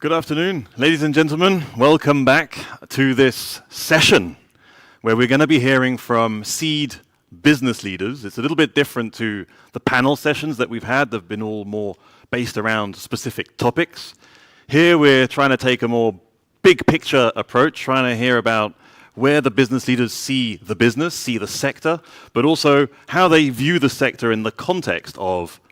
Good afternoon, ladies and gentlemen. Welcome back to this session where we're going to be hearing from seed business leaders. It's a little bit different to the panel sessions that we've had. They've been all more based around specific topics. Here we're trying to take a more big picture approach, trying to hear about where the business leaders see the business, see the sector, but also how they view the sector in the context of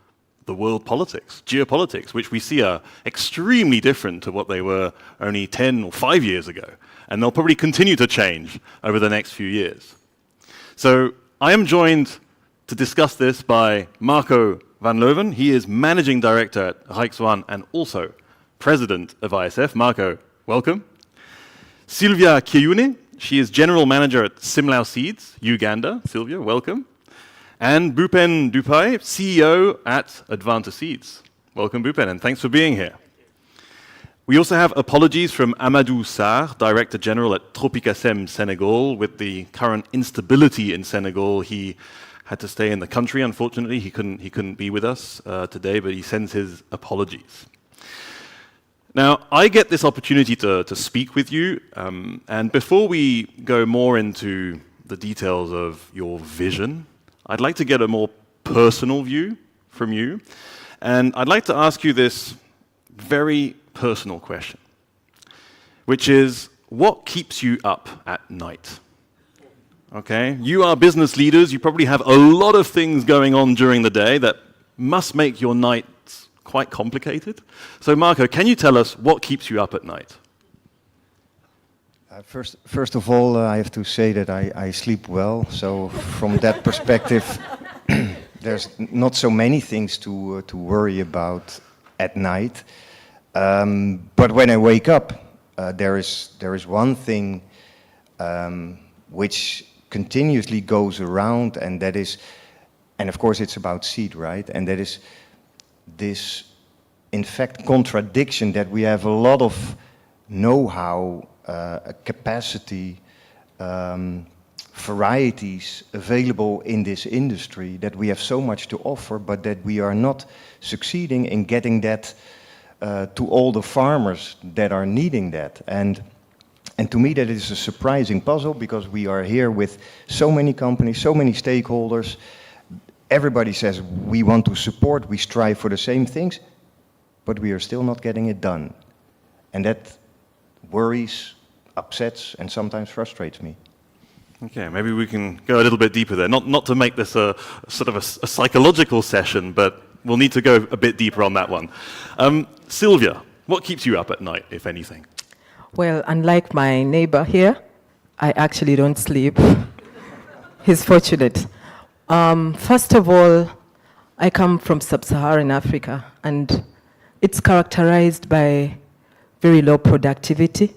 the world politics, geopolitics, which we see are extremely different to what they were only 10 or 5 years ago. And they'll probably continue to change over the next few years. So I am joined to discuss this by Marco van Leuven. He is Managing Director at Rijkswan and also President of ISF. Marco, welcome. Sylvia Kiune, she is General Manager at Simlau Seeds, Uganda. Sylvia, welcome. And Bhupen Dupai, CEO at Advanta Seeds. Welcome, Bhupen, and thanks for being here. We also have apologies from Amadou Sarr, Director General at Tropicasem Senegal. With the current instability in Senegal, he had to stay in the country, unfortunately. He couldn't be with us today, but he sends his apologies. Now, I get this opportunity to speak with you, and before we go more into the details of your vision, I'd like to get a more personal view from you, and I'd like to ask you this very personal question, which is, what keeps you up at night? Okay, you are business leaders, you probably have a lot of things going on during the day that must make your nights quite complicated. So Marco, can you tell us what keeps you up at night? First of all, I have to say that I sleep well, so from that perspective, there's not so many things to worry about at night. But when I wake up, there is one thing which continuously goes around, and that is, and of course it's about seed, right? And that is this, in fact, contradiction that we have a lot of know-how, capacity, varieties available in this industry, that we have so much to offer, but that we are not succeeding in getting that to all the farmers that are needing that. And to me that is a surprising puzzle, because we are here with so many companies, so many stakeholders. Everybody says we want to support, we strive for the same things, but we are still not getting it done. And that worries, upsets, and sometimes frustrates me. Okay, maybe we can go a little bit deeper there. Not to make this a sort of a psychological session, but we'll need to go a bit deeper on that one. Sylvia, what keeps you up at night, if anything? Well, unlike my neighbor here, I actually don't sleep. He's fortunate. First of all, I come from sub-Saharan Africa, and it's characterized by very low productivity.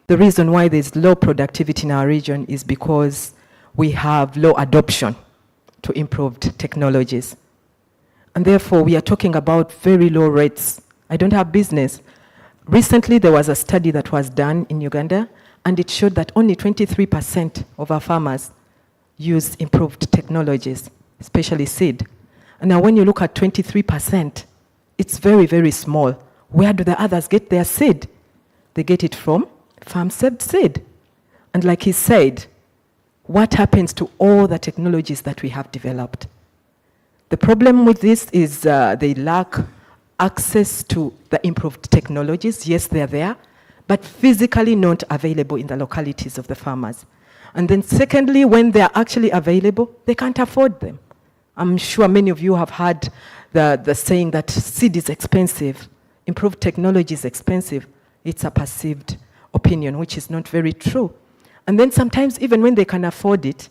The reason why there's low productivity in our region is because we have low adoption to improved technologies. And therefore, we are talking about very low rates. I don't have business. Recently, there was a study that was done in Uganda, and it showed that only 23% of our farmers use improved technologies, especially seed. And now when you look at 23%, it's very, very small. Where do the others get their seed? They get it from farm-saved seed. And like he said, what happens to all the technologies that we have developed? The problem with this is they lack access to the improved technologies. Yes, they're there, but physically not available in the localities of the farmers. And then secondly, when they're actually available, they can't afford them. I'm sure many of you have heard the saying that seed is expensive. Improved technology is expensive. It's a perceived opinion, which is not very true. And then sometimes, even when they can afford it,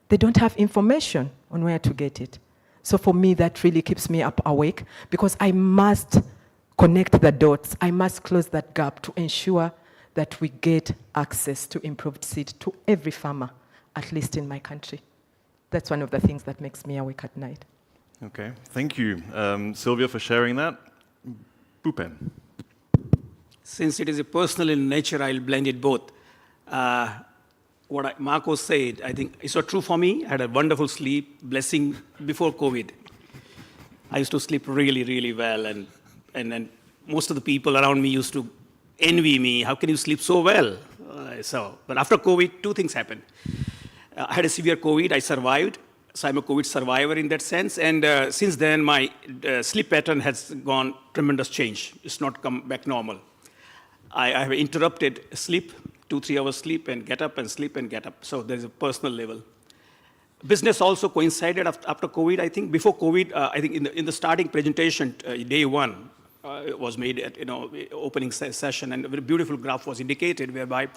they don't have information on where to get it. So for me, that really keeps me up awake, because I must connect the dots. I must close that gap to ensure that we get access to improved seed to every farmer, at least in my country. That's one of the things that makes me awake at night. Okay, thank you, Sylvia, for sharing that. Bhupen. Since it is a personal in nature, I'll blend it both. What Marco said, I think it's not true for me. I had a wonderful sleep, blessing before COVID. I used to sleep really, really well, and most of the people around me used to envy me. How can you sleep so well? But after COVID, two things happened. I had a severe COVID. I survived. So I'm a COVID survivor in that sense. And since then, my sleep pattern has gone tremendous change. It's not come back normal. I have interrupted sleep, 2-3 hours sleep, and get up and sleep and get up. So there's a personal level. Business also coincided after COVID. I think before COVID, I think in the starting presentation, day one, was made at opening session, and a very beautiful graph was indicated whereby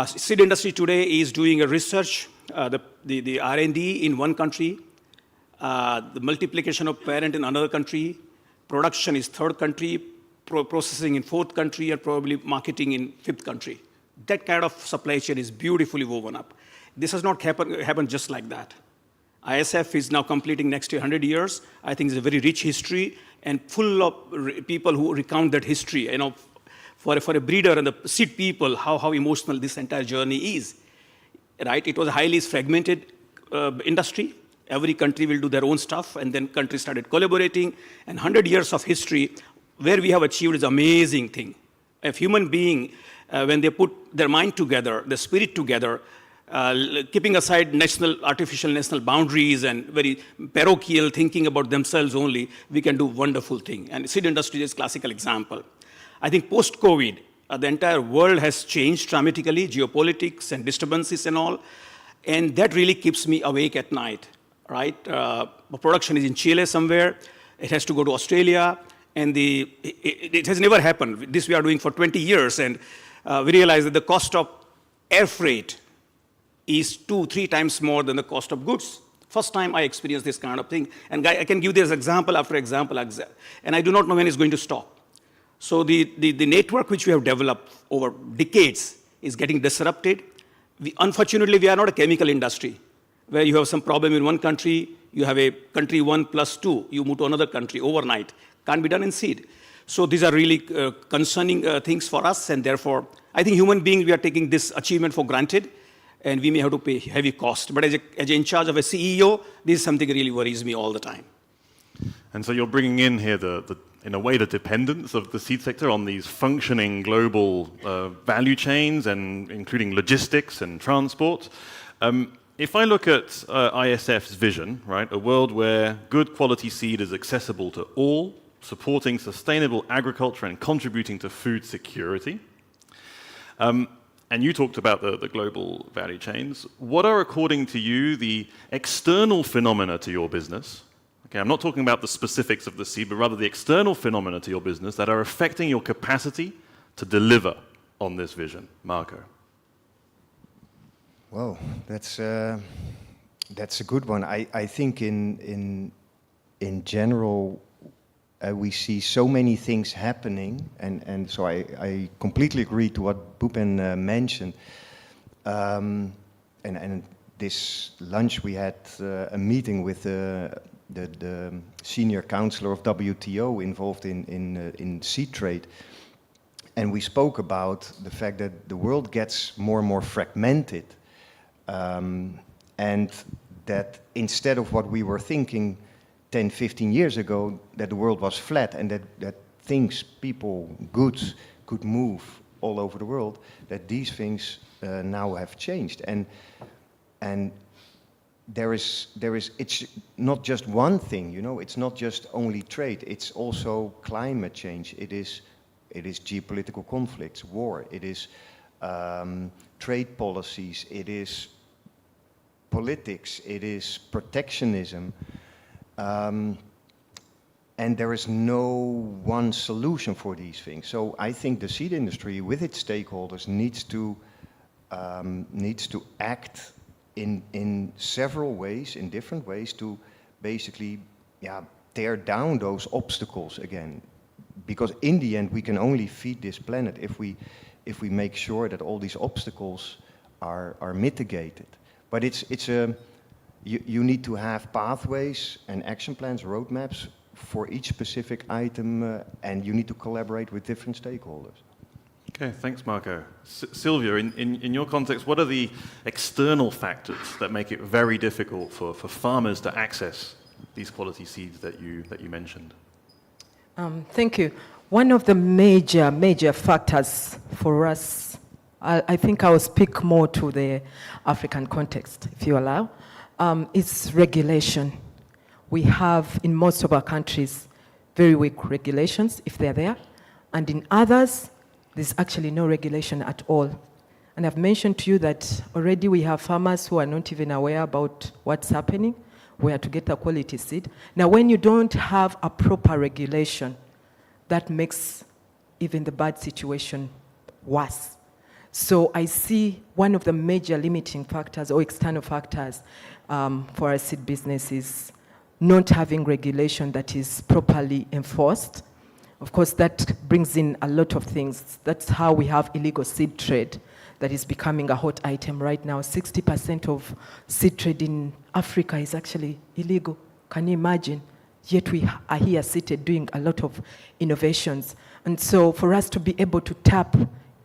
seed industry today is doing a research, the R&D in one country, the multiplication of parent in another country, production is third country, processing in fourth country, and probably marketing in fifth country. That kind of supply chain is beautifully woven up. This has not happened just like that. ISF is now completing next year 100 years. I think it's a very rich history and full of people who recount that history. For a breeder and the seed people, how emotional this entire journey is. Right? It was a highly fragmented industry. Every country will do their own stuff, and then countries started collaborating. And 100 years of history, where we have achieved is an amazing thing. A human being, when they put their mind together, their spirit together, keeping aside artificial national boundaries and very parochial thinking about themselves only, we can do wonderful things. And seed industry is a classical example. I think post-COVID, the entire world has changed dramatically, geopolitics and disturbances and all, and that really keeps me awake at night, right? Production is in Chile somewhere, it has to go to Australia, and it has never happened. This we are doing for 20 years, and we realize that the cost of air freight is 2-3 times more than the cost of goods. First time I experienced this kind of thing, and I can give this example after example, and I do not know when it's going to stop. So the network which we have developed over decades is getting disrupted. Unfortunately, we are not a chemical industry, where you have some problem in one country, you have a country 1+2, you move to another country overnight. Can't be done in seed. So these are really concerning things for us, and therefore, I think human beings, we are taking this achievement for granted, and we may have to pay heavy cost. But as in charge of a CEO, this is something that really worries me all the time. And so you're bringing in here, in a way, the dependence of the seed sector on these functioning global value chains, and including logistics and transport. If I look at ISF's vision, right, a world where good quality seed is accessible to all, supporting sustainable agriculture and contributing to food security. And you talked about the global value chains. What are, according to you, the external phenomena to your business? Okay, I'm not talking about the specifics of the seed, but rather the external phenomena to your business that are affecting your capacity to deliver on this vision. Marco. Well, that's a good one. I think in general, we see so many things happening, and so I completely agree to what Bhupen mentioned. And this lunch we had a meeting with the senior counselor of WTO involved in seed trade, and we spoke about the fact that the world gets more and more fragmented, and that instead of what we were thinking 10, 15 years ago, that the world was flat and that things, people, goods could move all over the world, that these things now have changed. And it's not just one thing, it's not just only trade, it's also climate change, it is geopolitical conflicts, war, it is trade policies, it is politics, it is protectionism. And there is no one solution for these things. So I think the seed industry, with its stakeholders, needs to act in several ways, in different ways, to basically, tear down those obstacles again. Because in the end, we can only feed this planet if we make sure that all these obstacles are mitigated. But you need to have pathways and action plans, roadmaps for each specific item, and you need to collaborate with different stakeholders. Okay, thanks, Marco. Sylvia, in your context, what are the external factors that make it very difficult for farmers to access these quality seeds that you mentioned? Thank you. One of the major factors for us, I think I will speak more to the African context, if you allow, is regulation. We have, in most of our countries, very weak regulations, if they're there, and in others, there's actually no regulation at all. And I've mentioned to you that already we have farmers who are not even aware about what's happening, where to get a quality seed. Now, when you don't have a proper regulation, that makes even the bad situation worse. So I see one of the major limiting factors or external factors for our seed business is not having regulation that is properly enforced. Of course, that brings in a lot of things. That's how we have illegal seed trade that is becoming a hot item right now. 60% of seed trade in Africa is actually illegal. Can you imagine? Yet we are here seated doing a lot of innovations. And so for us to be able to tap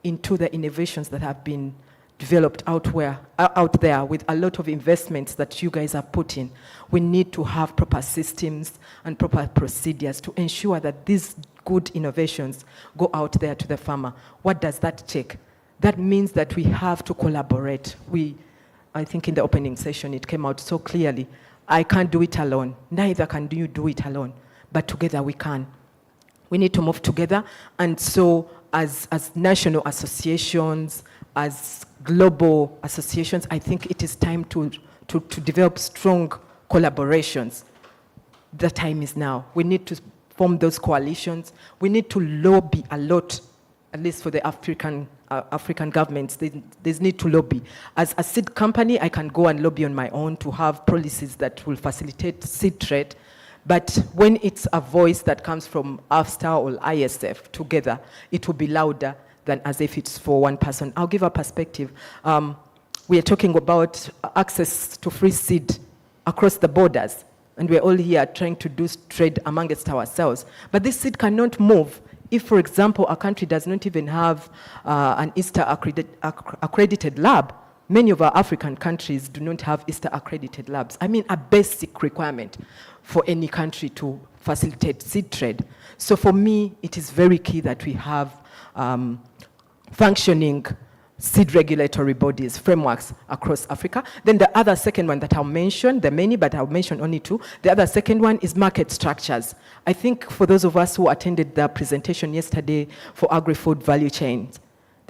into the innovations that have been developed out there with a lot of investments that you guys are putting, we need to have proper systems and proper procedures to ensure that these good innovations go out there to the farmer. What does that take? That means that we have to collaborate. I think in the opening session it came out so clearly. I can't do it alone. Neither can you do it alone. But together we can. We need to move together. And so as national associations, as global associations, I think it is time to develop strong collaborations. The time is now. We need to form those coalitions. We need to lobby a lot, at least for the African governments. They need to lobby. As a seed company, I can go and lobby on my own to have policies that will facilitate seed trade. But when it's a voice that comes from AFSTA or ISF together, it will be louder than as if it's for one person. I'll give a perspective. We are talking about access to free seed across the borders, and we're all here trying to do trade amongst ourselves. But this seed cannot move if, for example, a country does not even have an ISTA accredited lab. Many of our African countries do not have ISTA accredited labs. I mean, a basic requirement for any country to facilitate seed trade. So for me, it is very key that we have functioning seed regulatory bodies, frameworks across Africa. Then the other second one that I'll mention, there are many, but I'll mention only two. The other second one is market structures. I think for those of us who attended the presentation yesterday for agri-food value chains,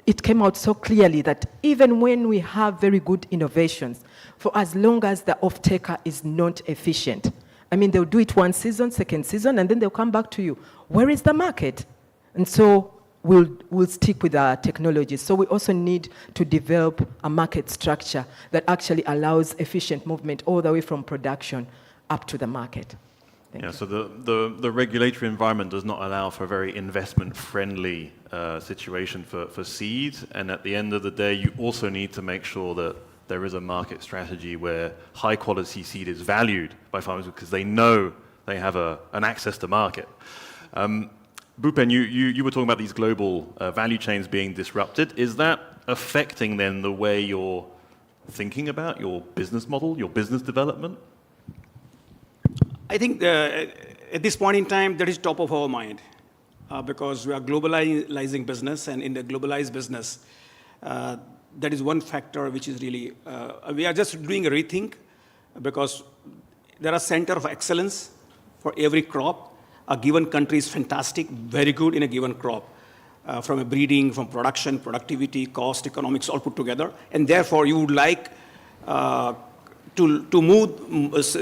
it came out so clearly that even when we have very good innovations, for as long as the off-taker is not efficient, I mean, they'll do it one season, second season, and then they'll come back to you. Where is the market? And so we'll stick with our technologies. So we also need to develop a market structure that actually allows efficient movement all the way from production up to the market. Thank you. So the regulatory environment does not allow for a very investment-friendly situation for seed, and at the end of the day, you also need to make sure that there is a market strategy where high-quality seed is valued by farmers because they know they have an access to market. Bhupen, you were talking about these global value chains being disrupted. Is that affecting then the way you're thinking about your business model, your business development? I think at this point in time, that is top of our mind because we are globalizing business, and in the globalized business, that is one factor which is really, we are just doing a rethink because there are centers of excellence for every crop. A given country is fantastic, very good in a given crop, from a breeding, from production, productivity, cost, economics, all put together. And therefore, you would like to move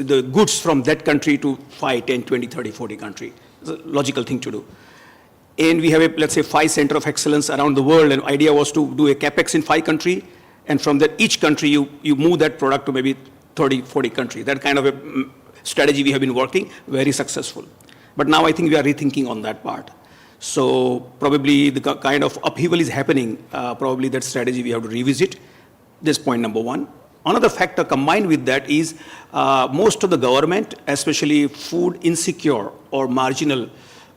the goods from that country to 5, 10, 20, 30, 40 country. It's a logical thing to do. And we have, let's say, 5 centers of excellence around the world, and the idea was to do a capex in 5 countries, and from that each country you move that product to maybe 30, 40 countries. That kind of a strategy we have been working, very successful. But now I think we are rethinking on that part. So probably the kind of upheaval is happening, probably that strategy we have to revisit. This point number one. Another factor combined with that is most of the government, especially food insecure or marginal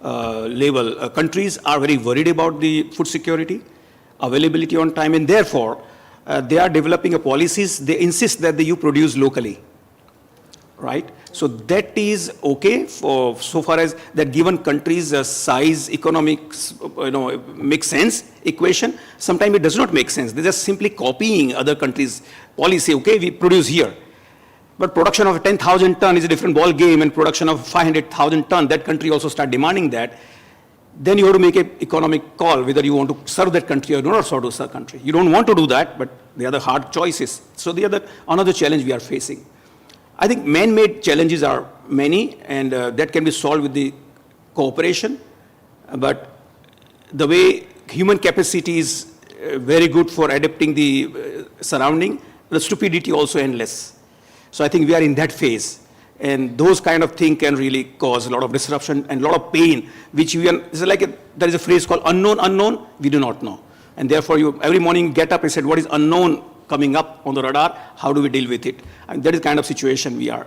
level countries, are very worried about the food security, availability on time, and therefore they are developing a policies. They insist that you produce locally. right? So that is okay for so far as that given country's size, economics, makes sense equation. Sometimes it does not make sense. They're just simply copying other countries' policy. Okay, we produce here. But production of 10,000 ton is a different ball game, and production of 500,000 ton, that country also start demanding that. Then you have to make an economic call whether you want to serve that country or not serve that country. You don't want to do that, but the other hard choices. So another challenge we are facing. I think man-made challenges are many, and that can be solved with the cooperation. But the way human capacity is very good for adapting the surrounding, the stupidity also endless. So I think we are in that phase. And those kind of things can really cause a lot of disruption and a lot of pain, which there is a phrase called unknown, we do not know. And therefore, every morning you get up and say, what is unknown coming up on the radar? How do we deal with it? And that is the kind of situation we are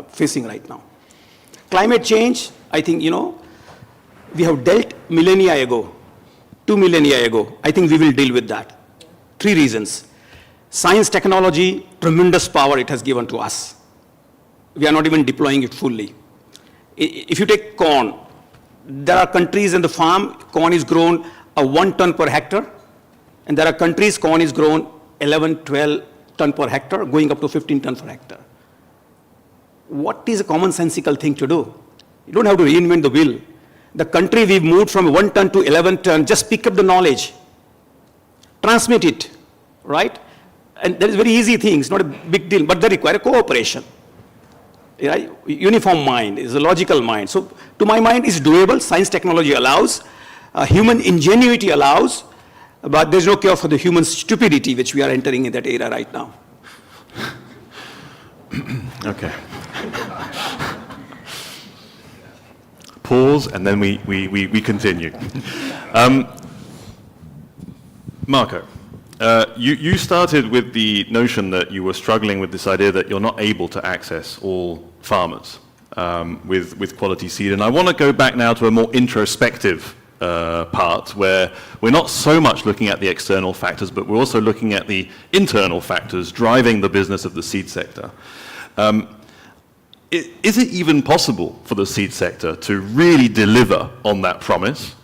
facing right now. Climate change, I think, we have dealt millennia ago, 2 millennia ago. I think we will deal with that. 3 reasons. Science, technology, tremendous power it has given to us. We are not even deploying it fully. If you take corn, there are countries in the farm, corn is grown 1 ton per hectare, and there are countries corn is grown 11, 12 ton per hectare, going up to 15 ton per hectare. What is a commonsensical thing to do? You don't have to reinvent the wheel. The country we've moved from 1 ton to 11 ton, just pick up the knowledge, transmit it, right? And that is very easy thing, it's not a big deal, but they require cooperation. Right? Uniform mind is a logical mind. So to my mind, it's doable. Science, technology allows. Human ingenuity allows. But there's no cure for the human stupidity, which we are entering in that era right now. Okay. Pause, and then we continue. Marco, you started with the notion that you were struggling with this idea that you're not able to access all farmers with quality seed. And I want to go back now to a more introspective part where we're not so much looking at the external factors, but we're also looking at the internal factors driving the business of the seed sector. Is it even possible for the seed sector to really deliver on that promise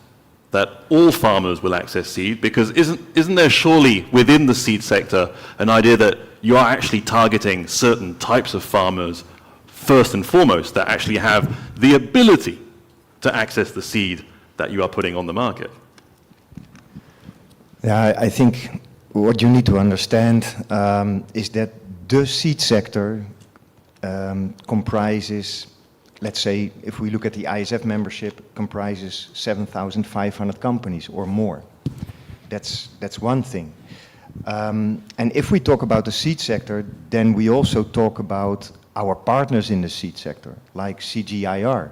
that all farmers will access seed? Because isn't there surely within the seed sector an idea that you are actually targeting certain types of farmers first and foremost that actually have the ability to access the seed that you are putting on the market? Yeah, I think what you need to understand is that the seed sector comprises, let's say, if we look at the ISF membership, comprises 7,500 companies or more. That's one thing. And if we talk about the seed sector, then we also talk about our partners in the seed sector, like CGIR.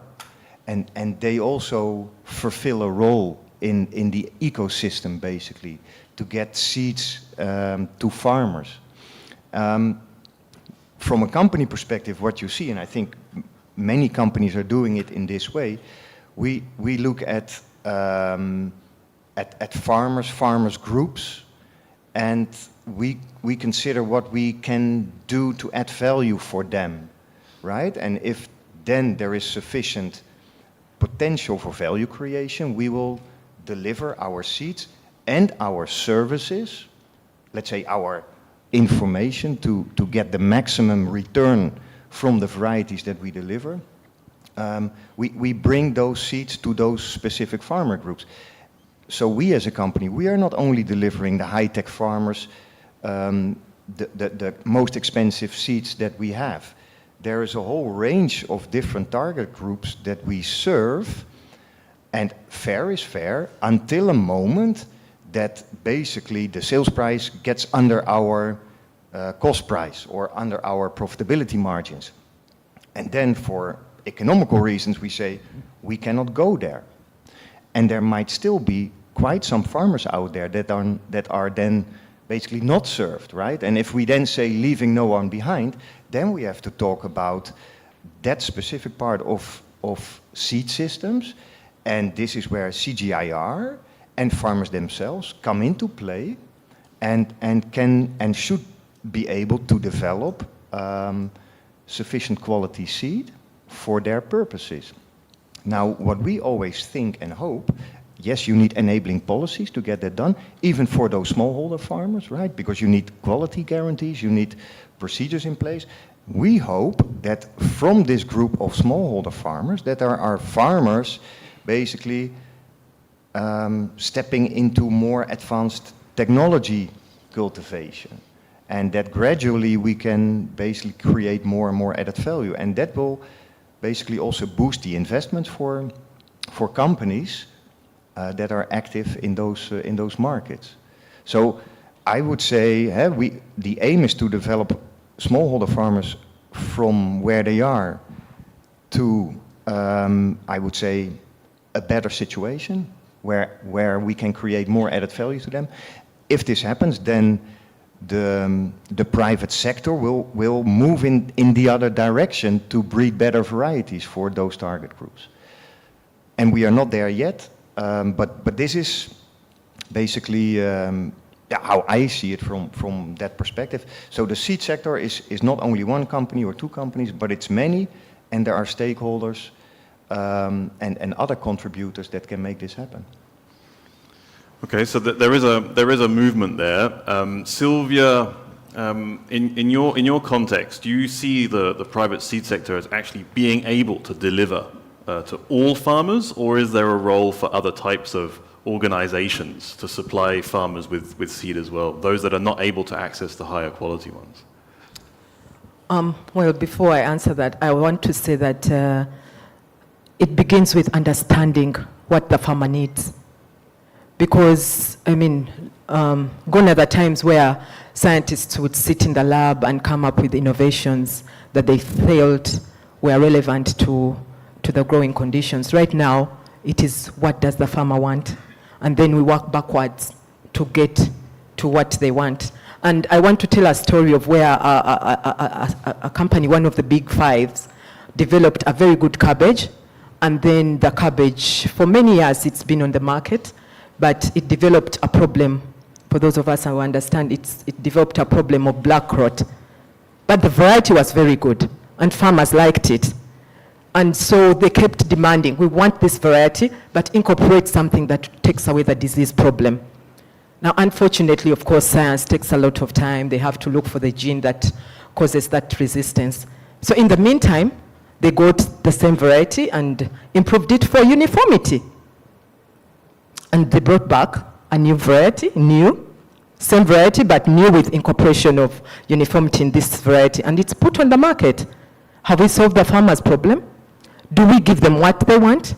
And they also fulfill a role in the ecosystem, basically, to get seeds to farmers. From a company perspective, what you see, and I think many companies are doing it in this way, we look at farmers groups, and we consider what we can do to add value for them, right? And if then there is sufficient potential for value creation, we will deliver our seeds and our services, let's say our information to get the maximum return from the varieties that we deliver. We bring those seeds to those specific farmer groups. So we as a company, we are not only delivering the high-tech farmers, the most expensive seeds that we have. There is a whole range of different target groups that we serve, and fair is fair until a moment that basically the sales price gets under our cost price or under our profitability margins. And then for economical reasons we say we cannot go there. And there might still be quite some farmers out there that are then basically not served, right? And if we then say leaving no one behind, then we have to talk about that specific part of seed systems. And this is where CGIR and farmers themselves come into play and can and should be able to develop sufficient quality seed for their purposes. Now, what we always think and hope, yes, you need enabling policies to get that done, even for those smallholder farmers, right? Because you need quality guarantees, you need procedures in place. We hope that from this group of smallholder farmers, that there are farmers basically stepping into more advanced technology cultivation, and that gradually we can basically create more and more added value, and that will basically also boost the investment for companies that are active in those markets. So I would say the aim is to develop smallholder farmers from where they are to I would say a better situation where we can create more added value to them. If this happens, then the private sector will move in the other direction to breed better varieties for those target groups. And we are not there yet, but this is basically how I see it from that perspective. So the seed sector is not only one company or two companies, but it's many, and there are stakeholders and other contributors that can make this happen. Okay, so there is a movement there. Sylvia, in your context, do you see the private seed sector as actually being able to deliver to all farmers, or is there a role for other types of organizations to supply farmers with seed as well, those that are not able to access the higher quality ones? Well, before I answer that, I want to say that it begins with understanding what the farmer needs. Because, I mean, gone are the times where scientists would sit in the lab and come up with innovations that they felt were relevant to the growing conditions. Right now, it is what does the farmer want? And then we work backwards to get to what they want. And I want to tell a story of where a company, one of the big fives, developed a very good cabbage. And then the cabbage, for many years, it's been on the market. But it developed a problem. For those of us who understand, it developed a problem of black rot. But the variety was very good, and farmers liked it. And so they kept demanding, we want this variety, but incorporate something that takes away the disease problem. Now, unfortunately, of course, science takes a lot of time. They have to look for the gene that causes that resistance. So in the meantime, they got the same variety and improved it for uniformity. And they brought back a new variety, same variety, but new with incorporation of uniformity in this variety. And it's put on the market. Have we solved the farmer's problem? Do we give them what they want?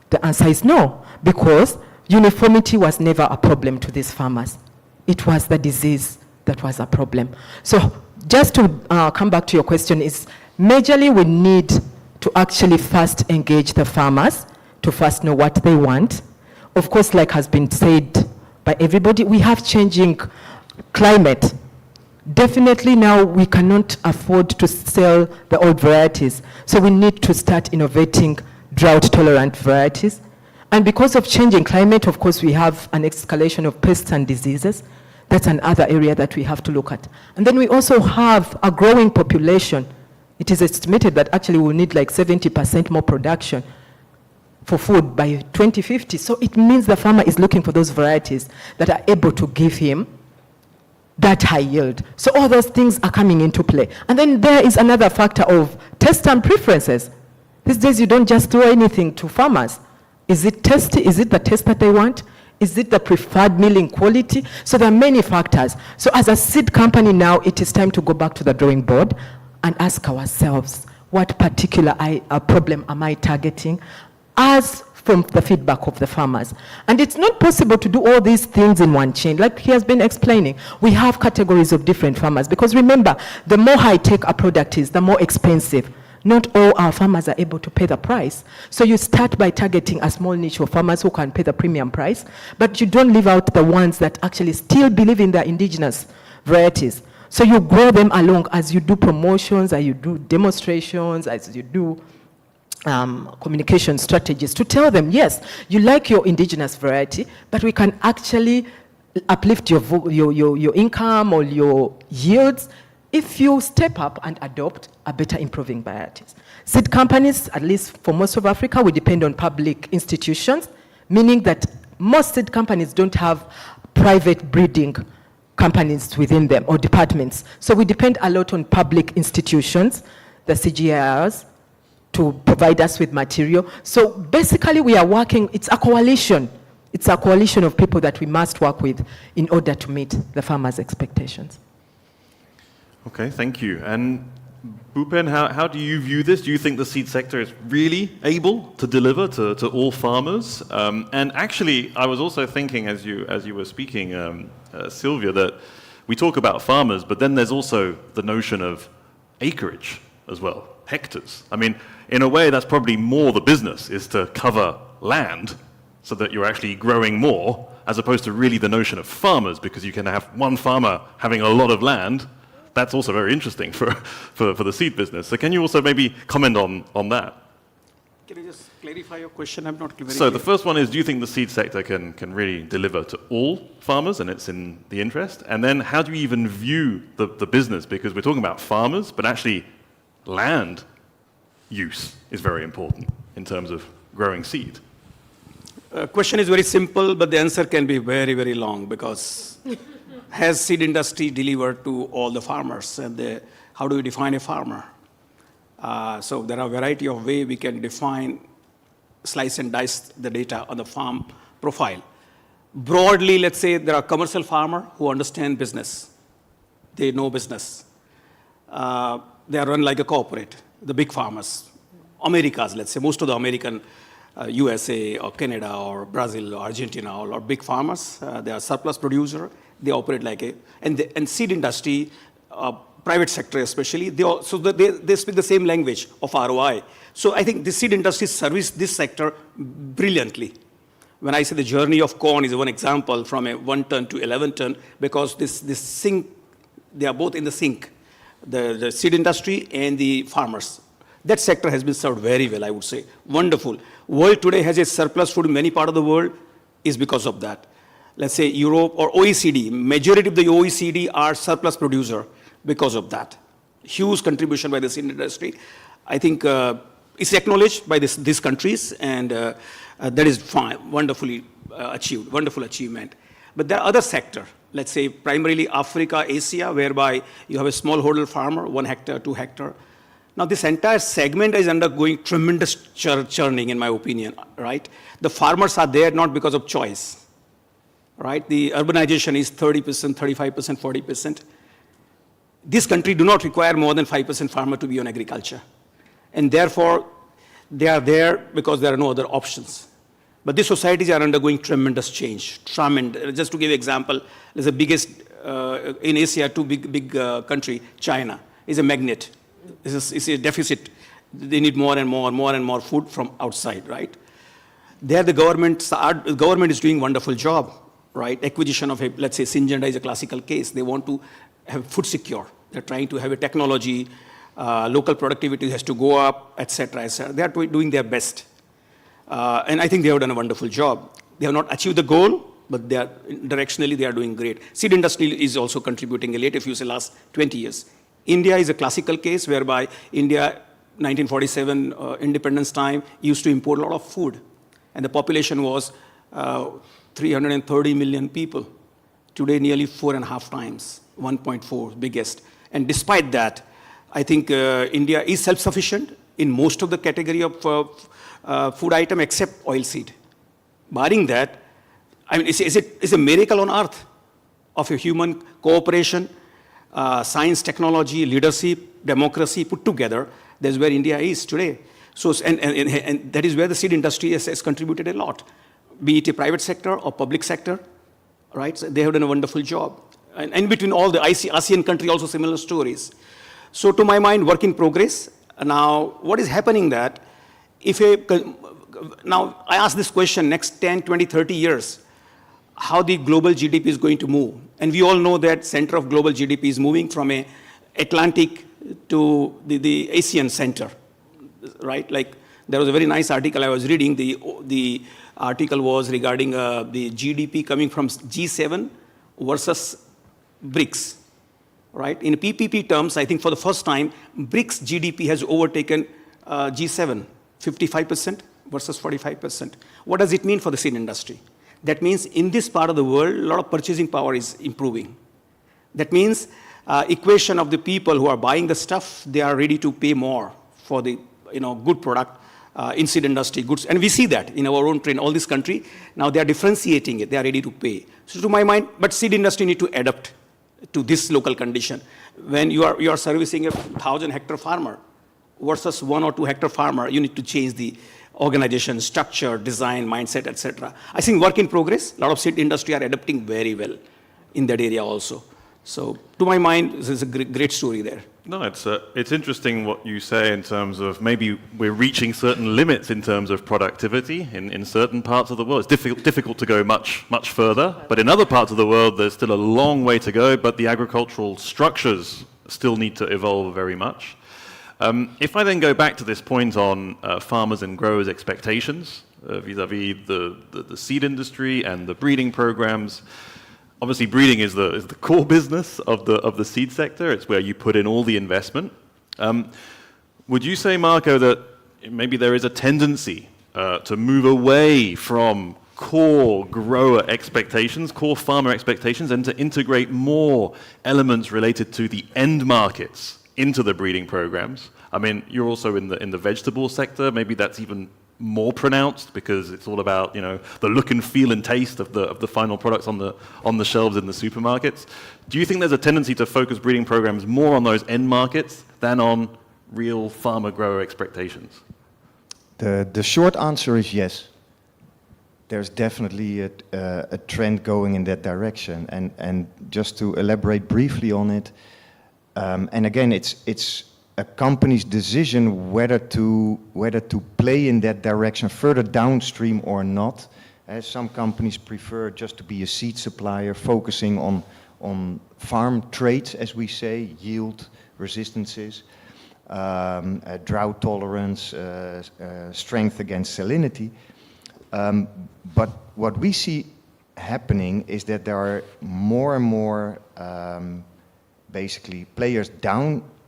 The answer is no, because uniformity was never a problem to these farmers. It was the disease that was a problem. So just to come back to your question is, majorly we need to actually first engage the farmers to first know what they want. Of course, like has been said by everybody, we have changing climate. Definitely now we cannot afford to sell the old varieties. So we need to start innovating drought-tolerant varieties. And because of changing climate, of course, we have an escalation of pests and diseases. That's another area that we have to look at. And then we also have a growing population. It is estimated that actually we'll need like 70% more production for food by 2050. So it means the farmer is looking for those varieties that are able to give him that high yield. So all those things are coming into play. And then there is another factor of taste and preferences. These days you don't just throw anything to farmers. Is it tasty? Is it the taste that they want? Is it the preferred milling quality? So there are many factors. So as a seed company now, it is time to go back to the drawing board and ask ourselves, what particular problem am I targeting as from the feedback of the farmers? And it's not possible to do all these things in one chain. Like he has been explaining, we have categories of different farmers. Because remember, the more high-tech a product is, the more expensive. Not all our farmers are able to pay the price. So you start by targeting a small niche of farmers who can pay the premium price, but you don't leave out the ones that actually still believe in their indigenous varieties. So you grow them along as you do promotions, as you do demonstrations, as you do communication strategies to tell them, yes, you like your indigenous variety, but we can actually uplift your income or your yields if you step up and adopt a better improving varieties. Seed companies, at least for most of Africa, we depend on public institutions, meaning that most seed companies don't have private breeding companies within them or departments. So we depend a lot on public institutions, the CGIRs, to provide us with material. So basically we are working, it's a coalition. It's a coalition of people that we must work with in order to meet the farmers' expectations. Okay, thank you. And Bhupen, how do you view this? Do you think the seed sector is really able to deliver to all farmers? And actually, I was also thinking as you were speaking, Sylvia, that we talk about farmers, but then there's also the notion of acreage as well, hectares. I mean, in a way, that's probably more the business, is to cover land so that you're actually growing more, as opposed to really the notion of farmers, because you can have one farmer having a lot of land. That's also very interesting for the seed business. So can you also maybe comment on that? Can you just clarify your question? I'm not very So clear. the first one is, do you think the seed sector can really deliver to all farmers, and it's in the interest? And then how do you even view the business? Because we're talking about farmers, but actually land use is very important in terms of growing seed. Question is very simple, but the answer can be very, very long, because has seed industry delivered to all the farmers? And how do we define a farmer? So there are a variety of ways we can define, slice and dice the data on the farm profile. Broadly, let's say there are commercial farmers who understand business. They know business. They are run like a corporate, the big farmers. Americas, let's say, most of the American USA or Canada or Brazil or Argentina or big farmers, they are surplus producer. They operate like a, and seed industry, private sector especially, they speak the same language of ROI. So I think the seed industry service this sector brilliantly. When I say the journey of corn is one example, from a 1 ton to 11 ton, because this sync, they are both in the sync, the seed industry and the farmers. That sector has been served very well, I would say. Wonderful. World today has a surplus food in many parts of the world is because of that. Let's say Europe or OECD, majority of the OECD are surplus producer because of that. Huge contribution by the seed industry. I think it's acknowledged by these countries, and that is fine, wonderfully achieved, wonderful achievement. But there are other sectors, let's say primarily Africa, Asia, whereby you have a smallholder farmer, 1 hectare, 2 hectare. Now this entire segment is undergoing tremendous churning, in my opinion, right? The farmers are there not because of choice, right? The urbanization is 30%, 35%, 40%. This country do not require more than 5% farmer to be on agriculture. And therefore, they are there because there are no other options. But these societies are undergoing tremendous change. Just to give an example, there's the biggest, in Asia, two big country, China, is a magnet. It's a deficit. They need more and more food from outside, right? There the government is doing a wonderful job, right? Acquisition of, let's say, Syngenta is a classical case. They want to have food secure. They're trying to have a technology, local productivity has to go up, et cetera, et cetera. They are doing their best. And I think they have done a wonderful job. They have not achieved the goal, but directionally they are doing great. Seed industry is also contributing a lot, if you say last 20 years. India is a classical case whereby India, 1947 independence time, used to import a lot of food. And the population was 330 million people. Today, nearly 4.5 times, 1.4, biggest. And despite that, I think India is self-sufficient in most of the category of food item except oilseed. Barring that, I mean, it's a miracle on earth of a human cooperation, science, technology, leadership, democracy put together. That's where India is today. So, and that is where the seed industry has contributed a lot, be it a private sector or public sector, right? So they have done a wonderful job. And between all the ASEAN countries, also similar stories. So to my mind, work in progress. Now, what is happening that now I ask this question, next 10, 20, 30 years, how the global GDP is going to move. And we all know that center of global GDP is moving from a Atlantic to the Asian center, right? Like there was a very nice article I was reading. The article was regarding the GDP coming from G7 versus BRICS, right? In PPP terms, I think for the first time, BRICS GDP has overtaken G7, 55% versus 45%. What does it mean for the seed industry? That means in this part of the world, a lot of purchasing power is improving. That means equation of the people who are buying the stuff, they are ready to pay more for the good product in seed industry goods. And we see that in our own trend, all this country. Now they are differentiating it. They are ready to pay. So to my mind, but seed industry need to adapt to this local condition. When you are servicing a 1,000-hectare farmer versus 1 or 2 hectare farmer, you need to change the organization, structure, design, mindset, etc. I think work in progress. A lot of seed industry are adapting very well in that area also. So to my mind, this is a great story there. No, it's interesting what you say in terms of maybe we're reaching certain limits in terms of productivity in certain parts of the world. It's difficult to go much further, but in other parts of the world, there's still a long way to go, but the agricultural structures still need to evolve very much. If I then go back to this point on farmers and growers' expectations vis-à-vis the seed industry and the breeding programs, obviously breeding is the core business of the seed sector. It's where you put in all the investment. Would you say, Marco, that maybe there is a tendency to move away from core grower expectations, core farmer expectations, and to integrate more elements related to the end markets into the breeding programs? I mean, you're also in the vegetable sector. Maybe that's even more pronounced because it's all about the look and feel and taste of the final products on the shelves in the supermarkets. Do you think there's a tendency to focus breeding programs more on those end markets than on real farmer grower expectations? The short answer is yes. There's definitely a trend going in that direction, and just to elaborate briefly on it. And again, it's a company's decision whether to play in that direction further downstream or not. Some companies prefer just to be a seed supplier, focusing on farm traits, as we say, yield, resistances, drought tolerance, strength against salinity. But what we see happening is that there are more and more basically players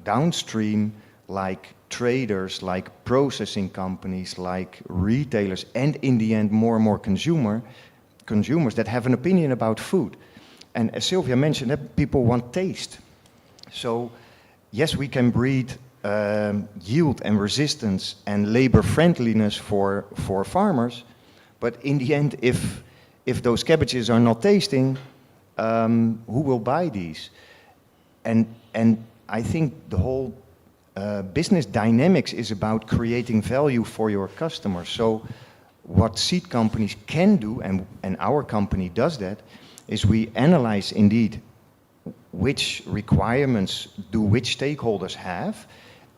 downstream, like traders, like processing companies, like retailers, and in the end more and more consumers that have an opinion about food. And as Sylvia mentioned, that people want taste. So yes, we can breed yield and resistance and labor friendliness for farmers, but in the end, if those cabbages are not tasting, who will buy these? And I think the whole business dynamics is about creating value for your customers. So what seed companies can do, and our company does that, is we analyze indeed which requirements do which stakeholders have,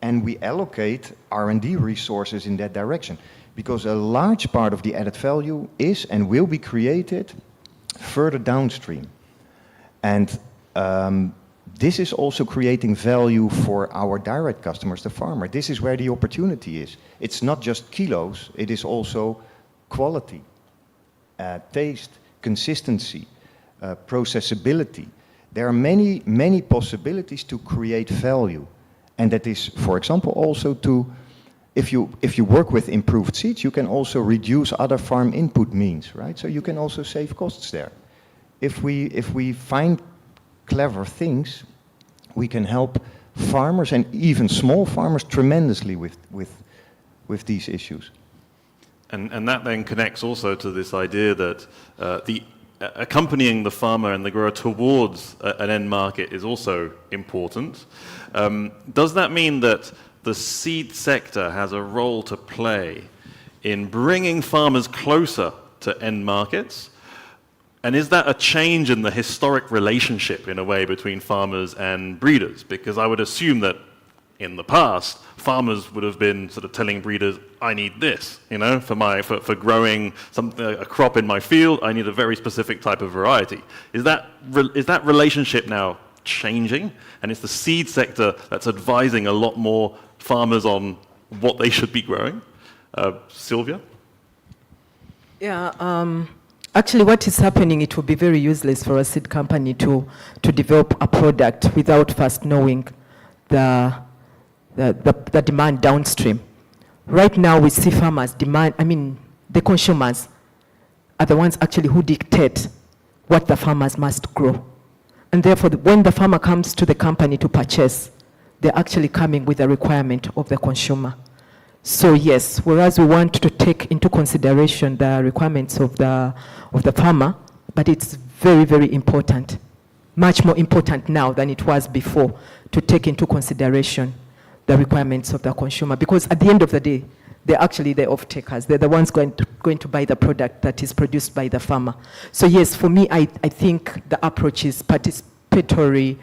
and we allocate R&D resources in that direction. Because a large part of the added value is and will be created further downstream. And this is also creating value for our direct customers, the farmer. This is where the opportunity is. It's not just kilos, it is also quality, taste, consistency, processability. There are many, many possibilities to create value. And that is, for example, also to, if you work with improved seeds, you can also reduce other farm input means, right? So you can also save costs there. If we find clever things, we can help farmers and even small farmers tremendously with these issues. And that then connects also to this idea that the accompanying the farmer and the grower towards an end market is also important. Does that mean that the seed sector has a role to play in bringing farmers closer to end markets? And is that a change in the historic relationship, in a way, between farmers and breeders? Because I would assume that in the past, farmers would have been sort of telling breeders, I need this, for growing a crop in my field, I need a very specific type of variety. Is that relationship now changing? And it's the seed sector that's advising a lot more farmers on what they should be growing? Sylvia? Yeah, Actually, what is happening, it will be very useless for a seed company to develop a product without first knowing the demand downstream. Right now, we see farmers demand, the consumers are the ones actually who dictate what the farmers must grow. And therefore, when the farmer comes to the company to purchase, they're actually coming with a requirement of the consumer. So yes, whereas we want to take into consideration the requirements of the farmer, but it's very, very important, much more important now than it was before, to take into consideration the requirements of the consumer. Because at the end of the day, they're actually the off-takers. They're the ones going to buy the product that is produced by the farmer. So yes, for me, I think the approach is participatory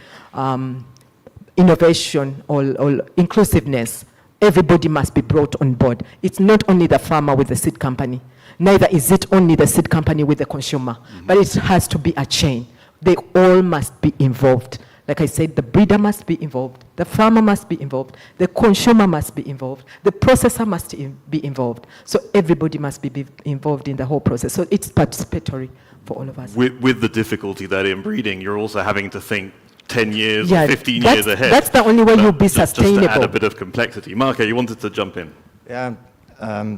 innovation or inclusiveness. Everybody must be brought on board. It's not only the farmer with the seed company. Neither is it only the seed company with the consumer. But it has to be a chain. They all must be involved. Like I said, the breeder must be involved, the farmer must be involved, the consumer must be involved, the processor must be involved. So everybody must be involved in the whole process. So it's participatory for all of us. With the difficulty that in breeding, you're also having to think 10 years or 15 years ahead. That's the only way you'll be sustainable. Just to add a bit of complexity. Marco, you wanted to jump in. Yeah,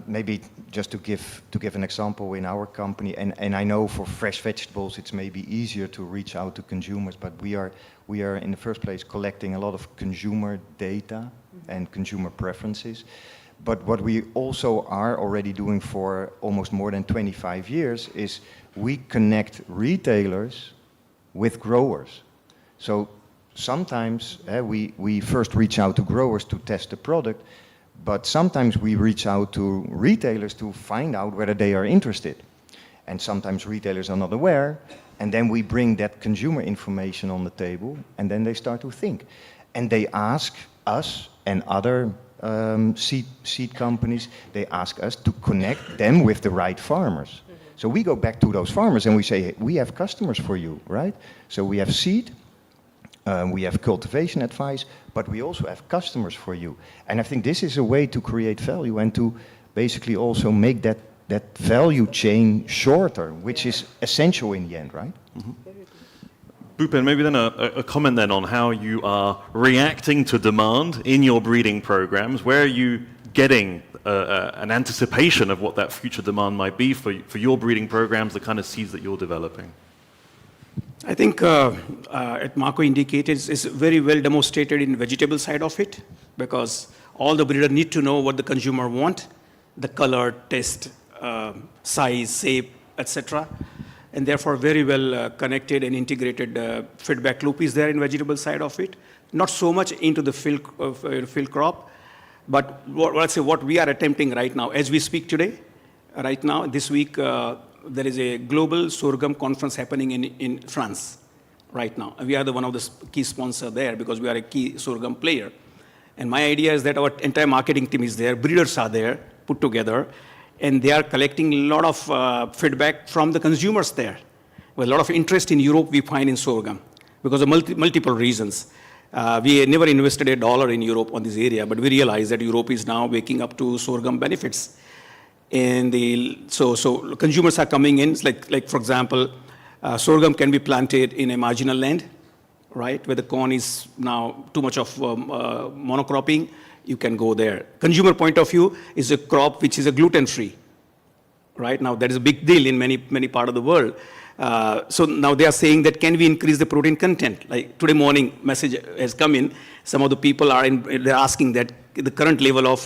maybe just to give an example in our company, and I know for fresh vegetables it's maybe easier to reach out to consumers, but we are in the first place collecting a lot of consumer data and consumer preferences. But what we also are already doing for almost more than 25 years is we connect retailers with growers. So sometimes we first reach out to growers to test the product, but sometimes we reach out to retailers to find out whether they are interested. And sometimes retailers are not aware, and then we bring that consumer information on the table, and then they start to think. And they ask us and other seed companies, they ask us to connect them with the right farmers. So we go back to those farmers and we say, hey, we have customers for you, right? So we have seed, we have cultivation advice, but we also have customers for you. And I think this is a way to create value and to basically also make that value chain shorter, which is essential in the end, right? Mm-hmm. Bhupen, maybe then a comment then on how you are reacting to demand in your breeding programs. Where are you getting an anticipation of what that future demand might be for your breeding programs, the kind of seeds that you're developing? I think, as Marco indicated, it's very well demonstrated in vegetable side of it, because all the breeders need to know what the consumer want, the color, taste, size, shape, etc. And therefore very well connected and integrated feedback loop is there in vegetable side of it. Not so much into the field crop, but what we are attempting right now, as we speak today, right now, this week, there is a global sorghum conference happening in France right now. And we are one of the key sponsors there because we are a key sorghum player. And my idea is that our entire marketing team is there, breeders are there, put together, and they are collecting a lot of feedback from the consumers there. With a lot of interest in Europe we find in sorghum because of multiple reasons. We never invested $1 in Europe on this area, but we realize that Europe is now waking up to sorghum benefits. And so consumers are coming in, like for example, sorghum can be planted in a marginal land, right, where the corn is now too much of monocropping. You can go there. Consumer point of view is a crop which is a gluten-free, right? Now that is a big deal in many parts of the world. So now they are saying that can we increase the protein content? Like today morning message has come in. Some of the people they're asking that the current level of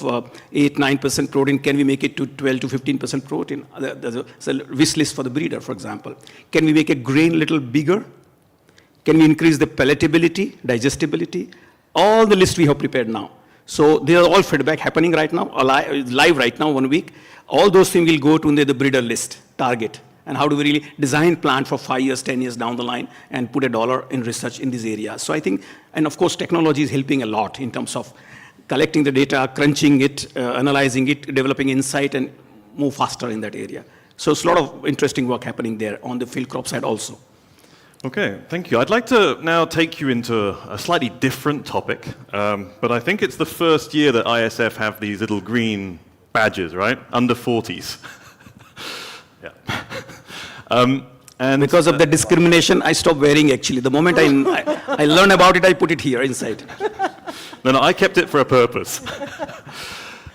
8-9% protein, can we make it to 12 to 15% protein? There's a wish list for the breeder, for example. Can we make a grain a little bigger? Can we increase the palatability, digestibility? All the list we have prepared now. So they are all feedback happening right now, live right now, 1 week. All those things will go to the breeder list, target. And how do we really design plan for 5 years, 10 years down the line and put $1 in research in these areas. So I think, and of course, technology is helping a lot in terms of collecting the data, crunching it, analyzing it, developing insight, and move faster in that area. So it's a lot of interesting work happening there on the field crop side also. Okay, thank you. I'd like to now take you into a slightly different topic, but I think it's the first year that ISF have these little green badges, right? Under 40s. Yeah. And Because of the discrimination, I stopped wearing actually. The moment I learn about it, I put it here inside. No, I kept it for a purpose.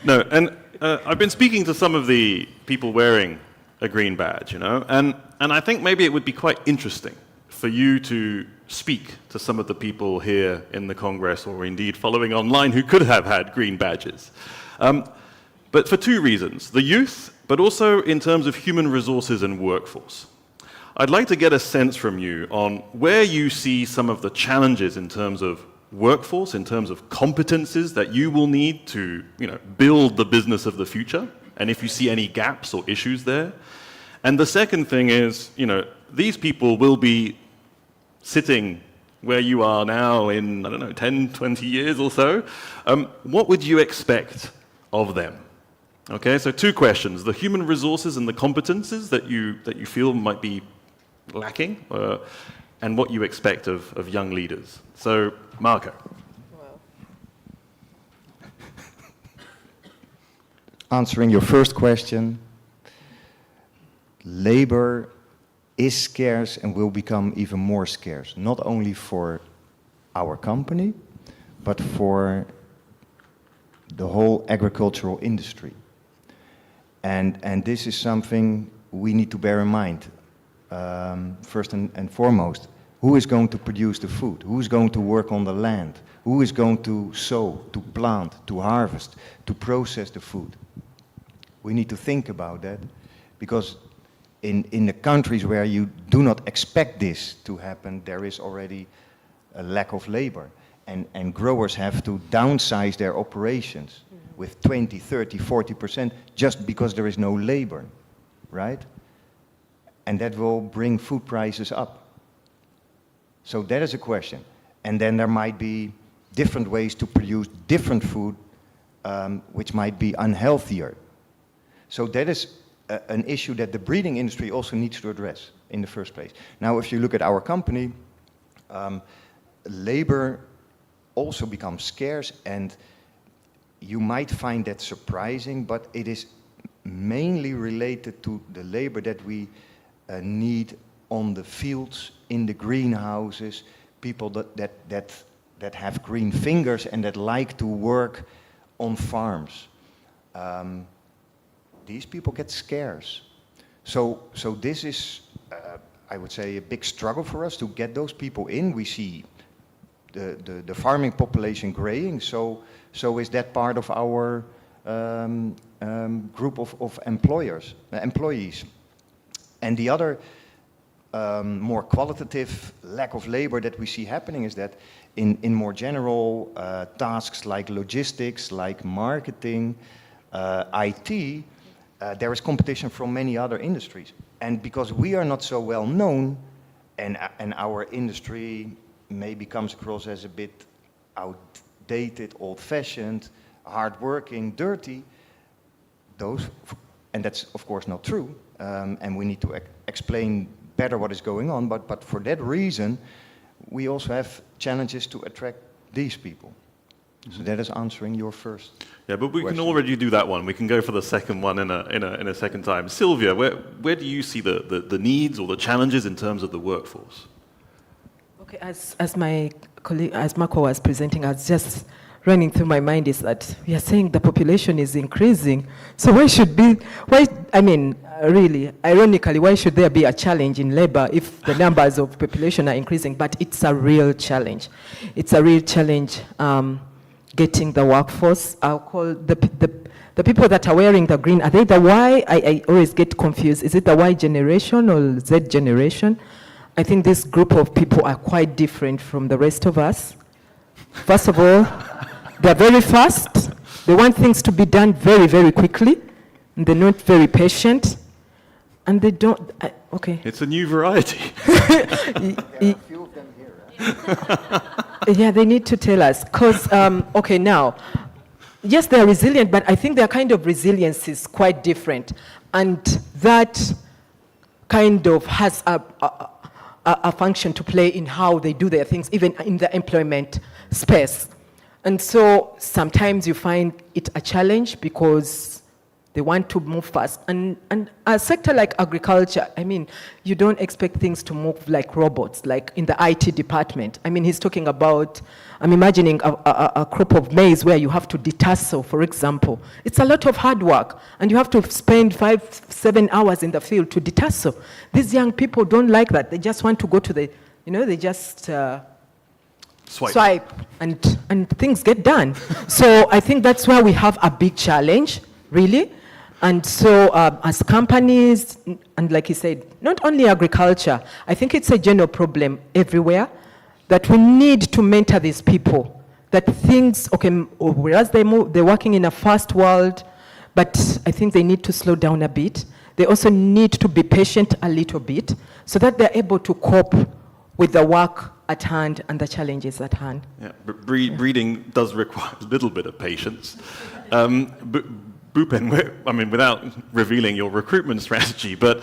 No, and I've been speaking to some of the people wearing a green badge, and I think maybe it would be quite interesting for you to speak to some of the people here in the Congress, or indeed following online, who could have had green badges. But for two reasons: the youth, but also in terms of human resources and workforce. I'd like to get a sense from you on where you see some of the challenges in terms of workforce, in terms of competences that you will need to, build the business of the future, and if you see any gaps or issues there. And the second thing is, these people will be sitting where you are now in, 10, 20 years or so. What would you expect of them? Okay, so two questions: the human resources and the competences that you feel might be lacking, and what you expect of young leaders. So, Marco. Answering your first question, labor is scarce and will become even more scarce, not only for our company, but for the whole agricultural industry. And this is something we need to bear in mind. First and foremost, who is going to produce the food? Who is going to work on the land? Who is going to sow, to plant, to harvest, to process the food? We need to think about that, because in the countries where you do not expect this to happen, there is already a lack of labor. And growers have to downsize their operations with 20, 30, 40% just because there is no labor, right? And that will bring food prices up. So that is a question. And then there might be different ways to produce different food, which might be unhealthier. So that is an issue that the breeding industry also needs to address in the first place. Now, if you look at our company, labor also becomes scarce, and you might find that surprising, but it is mainly related to the labor that we need on the fields, in the greenhouses, people that have green fingers and that like to work on farms. These people get scarce. So this is, I would say, a big struggle for us to get those people in. We see the farming population graying, so is that part of our group of employees. And the other more qualitative lack of labor that we see happening is that in more general tasks like logistics, like marketing, IT, there is competition from many other industries. And because we are not so well known, and our industry maybe comes across as a bit outdated, old-fashioned, hard-working, dirty, and that's of course not true, and we need to explain better what is going on, but for that reason, we also have challenges to attract these people. So that is answering your first. Yeah, but we question. can already do that one. We can go for the second one in a second time. Sylvia, where do you see the needs or the challenges in terms of the workforce? Okay, as my colleague, as Marco was presenting, I was just running through my mind is that we are saying the population is increasing. So really, ironically, why should there be a challenge in labor if the numbers of population are increasing? But it's a real challenge. It's a real challenge getting the workforce. I'll call the people that are wearing the green, are they the Y? I always get confused. Is it the Y generation or Z generation? I think this group of people are quite different from the rest of us. First of all, they're very fast. They want things to be done very, very quickly. And they're not very patient. And they don't, okay. It's a new variety. There are a few of them here. Yeah, they need to tell us. Because, okay, now, yes, they're resilient, but I think their kind of resilience is quite different. And that kind of has a function to play in how they do their things, even in the employment space. And so sometimes you find it a challenge because They want to move fast. And a sector like agriculture, I mean, you don't expect things to move like robots, like in the IT department. I mean, he's talking about, I'm imagining a crop of maize where you have to detassel, for example. It's a lot of hard work, and you have to spend 5-7 hours in the field to detassel. These young people don't like that. They just want to go to the, they just swipe and things get done. So I think that's where we have a big challenge, really. And so as companies, and like he said, not only agriculture, I think it's a general problem everywhere, that we need to mentor these people, that things, okay, whereas they're working in a fast world, but I think they need to slow down a bit. They also need to be patient a little bit so that they're able to cope with the work at hand and the challenges at hand. Yeah, but breeding does require a little bit of patience. But Bhupen, without revealing your recruitment strategy, but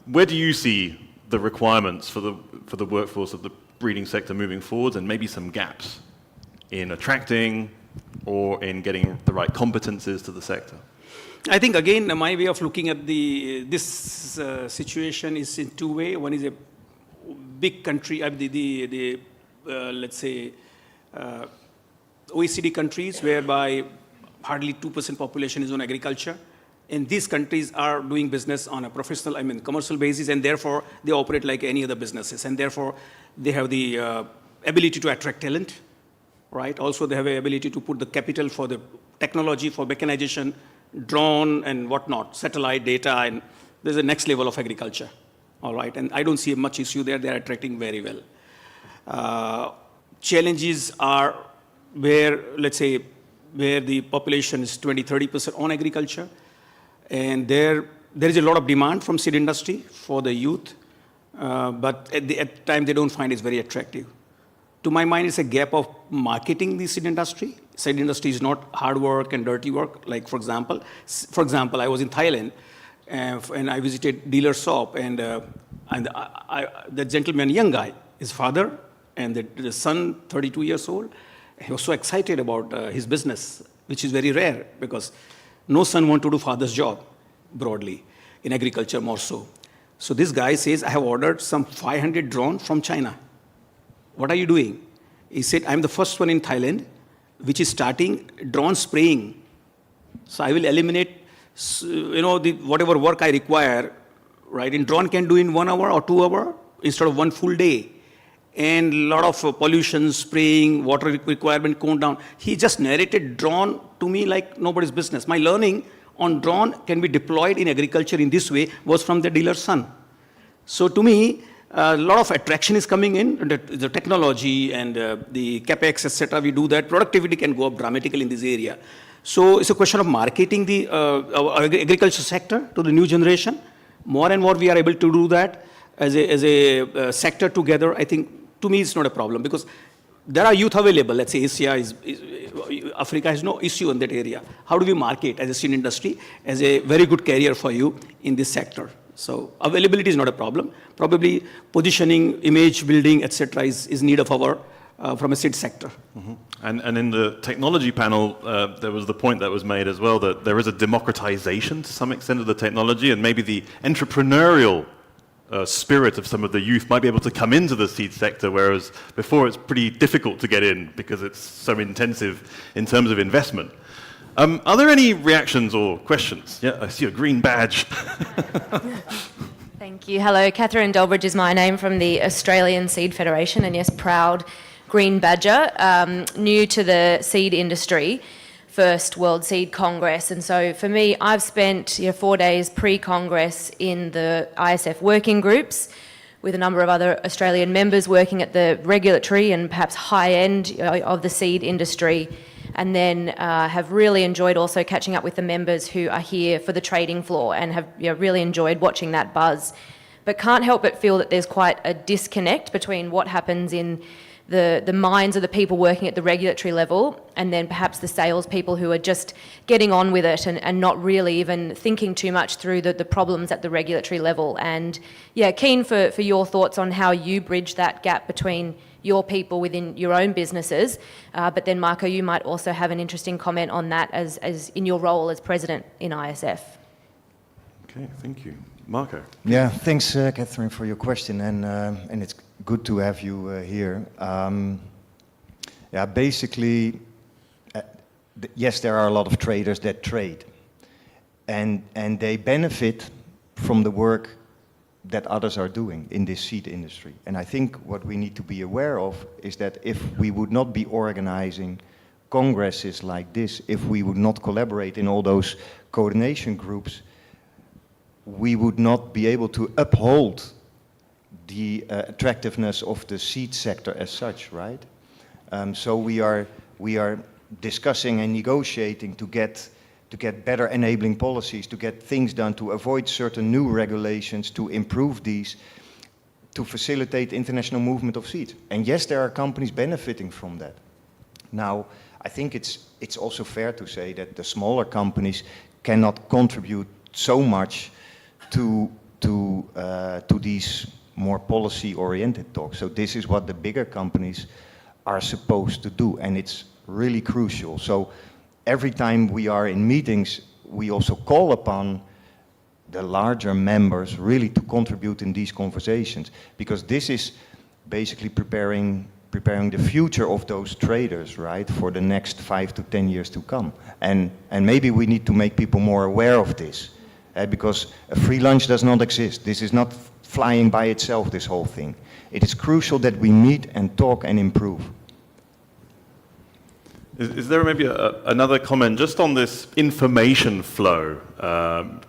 where do you see the requirements for the workforce of the breeding sector moving forward, and maybe some gaps in attracting or in getting the right competences to the sector? I think, again, my way of looking at this situation is in two ways. One is a big country, let's say, OECD countries, whereby hardly 2% population is on agriculture. And these countries are doing business on a professional, commercial basis, and therefore they operate like any other businesses. And therefore they have the ability to attract talent, right? Also they have the ability to put the capital for the technology, for mechanization, drone and whatnot, satellite data, and there's a next level of agriculture, all right? And I don't see much issue there. They're attracting very well. Challenges are where, let's say, where the population is 20-30% on agriculture, and there is a lot of demand from seed industry for the youth, but at the time they don't find it very attractive. To my mind, it's a gap of marketing the seed industry. Seed industry is not hard work and dirty work. Like, for example, I was in Thailand, and I visited dealer shop, and the gentleman, young guy, his father, and the son, 32 years old, he was so excited about his business, which is very rare, because no son wants to do father's job, broadly, in agriculture more so. So this guy says, I have ordered some 500 drones from China. What are you doing? He said, I'm the first one in Thailand, which is starting drone spraying. So I will eliminate, whatever work I require, right? In drone can do in 1 hour or 2 hours instead of 1 full day. And a lot of pollution, spraying, water requirement going down. He just narrated drone to me like nobody's business. My learning on drone can be deployed in agriculture in this way was from the dealer's son. So to me, a lot of attraction is coming in, the technology and the capex, etc. We do that. Productivity can go up dramatically in this area. So it's a question of marketing the our agriculture sector to the new generation. More and more we are able to do that as a sector together. I think, to me, it's not a problem, because there are youth available. Let's say Asia Africa has no issue in that area. How do we market as a seed industry as a very good career for you in this sector? So availability is not a problem. Probably positioning, image building, etc. is need of our from a seed sector. Mm-hmm. And in the technology panel, there was the point that was made as well that there is a democratization to some extent of the technology, and maybe the entrepreneurial spirit of some of the youth might be able to come into the seed sector, whereas before it's pretty difficult to get in because it's so intensive in terms of investment. Are there any reactions or questions? Yeah, I see a green badge. Thank you. Hello, Catherine Delbridge is my name, from the Australian Seed Federation, and yes, proud green badger, new to the seed industry. First World Seed Congress, and so for me, I've spent 4 days pre-Congress in the ISF working groups with a number of other Australian members working at the regulatory and perhaps high end of the seed industry, and then have really enjoyed also catching up with the members who are here for the trading floor, and have really enjoyed watching that buzz. But can't help but feel that there's quite a disconnect between what happens in the minds of the people working at the regulatory level, and then perhaps the salespeople who are just getting on with it and not really even thinking too much through the problems at the regulatory level. And yeah, keen for your thoughts on how you bridge that gap between your people within your own businesses. But then, Marco, you might also have an interesting comment on that as in your role as president in ISF. Okay, thank you. Marco? Yeah, thanks, Catherine, for your question, and it's good to have you here. Yeah, basically, yes, there are a lot of traders that trade, and they benefit from the work that others are doing in this seed industry. And I think what we need to be aware of is that if we would not be organizing congresses like this, if we would not collaborate in all those coordination groups, we would not be able to uphold the attractiveness of the seed sector as such, right? So we are discussing and negotiating to get better enabling policies, to get things done, to avoid certain new regulations, to improve these, to facilitate international movement of seeds. And yes, there are companies benefiting from that. Now, I think it's also fair to say that the smaller companies cannot contribute so much to these more policy-oriented talks. So this is what the bigger companies are supposed to do, and it's really crucial. So every time we are in meetings, we also call upon the larger members really to contribute in these conversations, because this is basically preparing the future of those traders, right, for the next 5 to 10 years to come. And maybe we need to make people more aware of this, because a free lunch does not exist. This is not flying by itself, this whole thing. It is crucial that we meet and talk and improve. Is there maybe another comment just on this information flow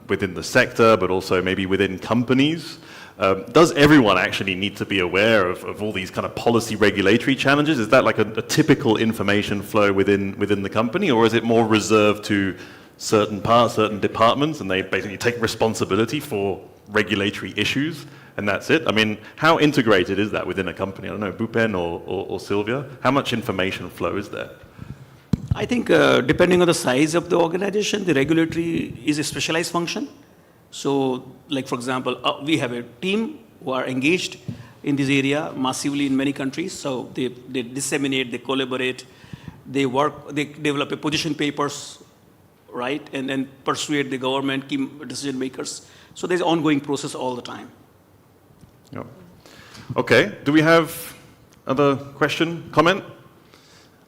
within the sector, but also maybe within companies? Does everyone actually need to be aware of all these kind of policy regulatory challenges? Is that like a typical information flow within the company, or is it more reserved to certain parts, certain departments, and they basically take responsibility for regulatory issues, and that's it? I mean, how integrated is that within a company? I don't know, Bhupen or Sylvia, how much information flow is there? I think depending on the size of the organization, the regulatory is a specialized function. So, like for example, we have a team who are engaged in this area massively in many countries. So they disseminate, they collaborate, they work, they develop a position papers, right, and then persuade the government, key decision makers. So there's an ongoing process all the time. Yep. Okay, do we have other question, comment?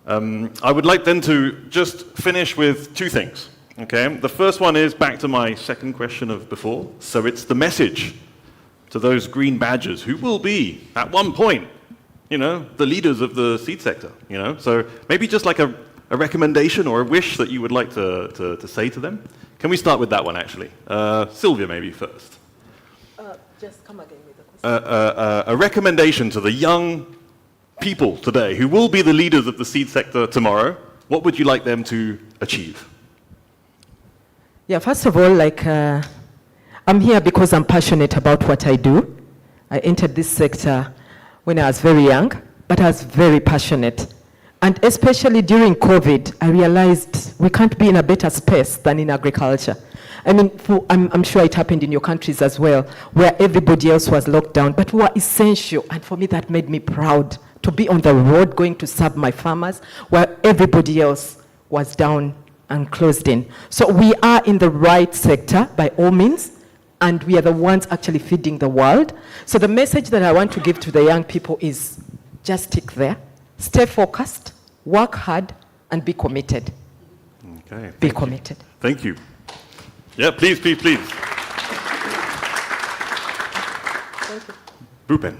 I would like then to just finish with two things. Okay, the first one is back to my second question of before. So it's the message to those green badgers who will be, at one point, you know, the leaders of the seed sector, you know. So maybe just like a recommendation or a wish that you would like to say to them. Can we start with that one, actually? Sylvia, maybe first. Just come again with the question. A recommendation to the young people today who will be the leaders of the seed sector tomorrow. What would you like them to achieve? Yeah, first of all, I'm here because I'm passionate about what I do. I entered this sector when I was very young, but I was very passionate. And especially during COVID, I realized we can't be in a better space than in agriculture. I mean, I'm sure it happened in your countries as well, where everybody else was locked down, but we were essential. And for me, that made me proud to be on the road going to serve my farmers, where everybody else was down and closed in. So we are in the right sector by all means, and we are the ones actually feeding the world. So the message that I want to give to the young people is just stick there, stay focused, work hard, and be committed. Okay. Be committed. Thank you. Yeah, please. Thank you. Bhupen.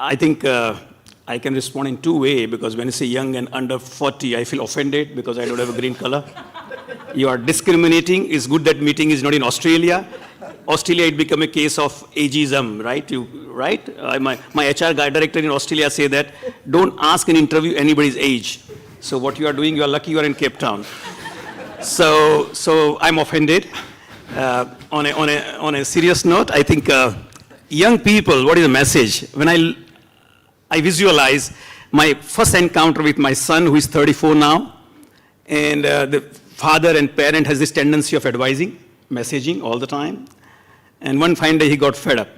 I think I can respond in two ways, because when you say young and under 40, I feel offended because I don't have a green color. You are discriminating. It's good that meeting is not in Australia. Australia, it become a case of ageism, right? My HR guy director in Australia say that don't ask an interview anybody's age. So what you are doing, you are lucky you are in Cape Town. So I'm offended. On a serious note, I think young people, what is the message? When I visualize my first encounter with my son, who is 34 now, and the father and parent has this tendency of advising, messaging all the time. And one fine day he got fed up.